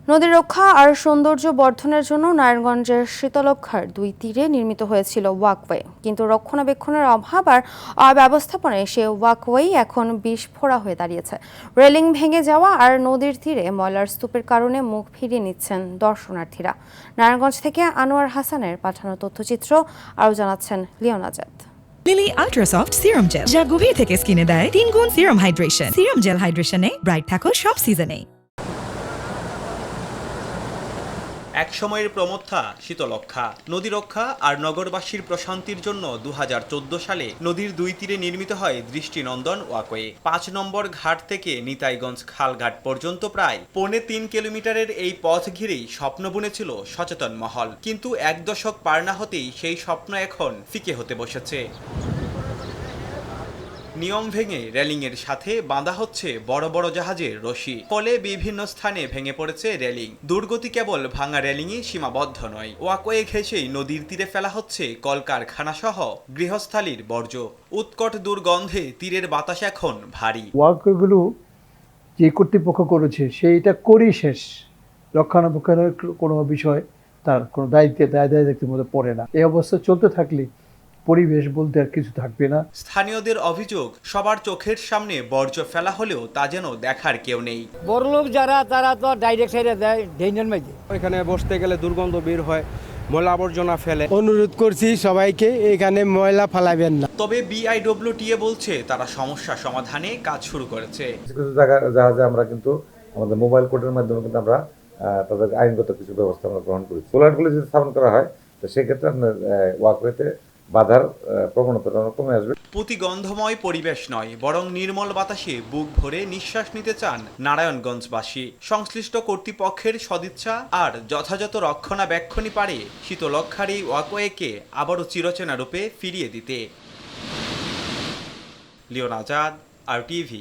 নদী রক্ষা আর সৌন্দর্য বর্ধনের জন্য নারায়ণগঞ্জের শীতলক্ষ্যার 2 তীরে নির্মিত হয়েছিল ওয়াকওয়ে, কিন্তু রক্ষণাবেক্ষণের অভাব আর অব্যবস্থাপনায় সে ওয়াকওয়ে এখন বিস্ফোরা হয়ে দাঁড়িয়েছে। রেলিং ভেঙে যাওয়া আর নদীর তীরে ময়লার স্তূপের কারণে মুখ ফিরিয়ে নিচ্ছেন দর্শনার্থীরা। নারায়ণগঞ্জ থেকে আনোয়ার হাসানের পাঠানো তথ্যচিত্র আরও জানাচ্ছেন Leon Azad. Lily ultrasoft serum gel, যা গভীর থেকে স্কিনে দেয় 3 গুণ সিরাম হাইড্রেশন। সিরাম জেল হাইড্রেশনে ব্রাইট থাকো সব সিজনে। এক সময়ের প্রমথা শীতলক্ষ্যা নদী রক্ষা আর নগরবাসীর প্রশান্তির জন্য 2014 সালে নদীর 2 তীরে নির্মিত হয় দৃষ্টিনন্দন ওয়াকওয়ে। 5 নম্বর ঘাট থেকে নিতাইগঞ্জ খালঘাট পর্যন্ত প্রায় 3.25 কিলোমিটারের এই পথ ঘিরেই স্বপ্ন বুনেছিল সচেতন মহল, কিন্তু 1 দশক পার না হতেই সেই স্বপ্ন এখন ফিকে হতে বসেছে। নিয়ম ভেঙে রেলিংয়ের সাথে বাঁধা হচ্ছে বড় বড় জাহাজের রশি, ফলে বিভিন্ন স্থানে ভেঙে পড়েছে রেলিং। দুর্গতি কেবল ভাঙা রেলিংয়ে সীমাবদ্ধ নয়, ওয়াকওয়ে ঘেঁষেই নদীর তীরে ফেলা হচ্ছে কলকারখানা সহ গৃহস্থালির বর্জ্য। উৎকট দুর্গন্ধে তীরের বাতাস এখন ভারী। ওয়াকওয়েগুলো যে কর্তৃপক্ষ করেছে সেইটা করেই শেষ, রক্ষণাবেক্ষণের কোনো বিষয় তার কোনো দায়িত্বের মধ্যে পড়ে না। এই অবস্থা চলতে থাকলে পরিবেশ বলতে আর কিছু থাকবে না। স্থানীয়দের অভিযোগ, সবার চোখের সামনে বর্জ্য ফেলা হলেও তা যেন দেখার কেউ নেই। বড়লোক যারা তারা তো ডাইরেক্ট সাইডে দেয় ডেঞ্জার মাঝে। এখানে বসতে গেলে দুর্গন্ধ বের হয়, ময়লা আবর্জনা ফেলে। অনুরোধ করছি সবাইকে এখানে ময়লা ফেলাবেন না। তবে বিআইডব্লিউটিএ বলছে তারা সমস্যা সমাধানে কাজ শুরু করেছে। কিছু জাহাজে আমরা কিন্তু আমাদের মোবাইল কোর্টের মাধ্যমে কিন্তু আমরা তাদের আইনগত কিছু ব্যবস্থা আমরা গ্রহণ করেছি। সোলারগুলো যদি স্থাপন করা হয় তো সেক্ষেত্রে আপনার ওয়াকওয়েতে বাধার প্রবণতাটা কমে আসবে। প্রতিগন্ধময় পরিবেশ নয়, বরং নির্মল বাতাসে বুক ভরে নিঃশ্বাস নিতে চান নারায়ণগঞ্জবাসী। সংশ্লিষ্ট কর্তৃপক্ষের সদিচ্ছা আর যথাযথ রক্ষণাবেক্ষণই পারে শীতলক্ষ্যার এই ওয়াকওয়েকে আবারও চিরচেনা রূপে ফিরিয়ে দিতে। Leon Azad, RTV।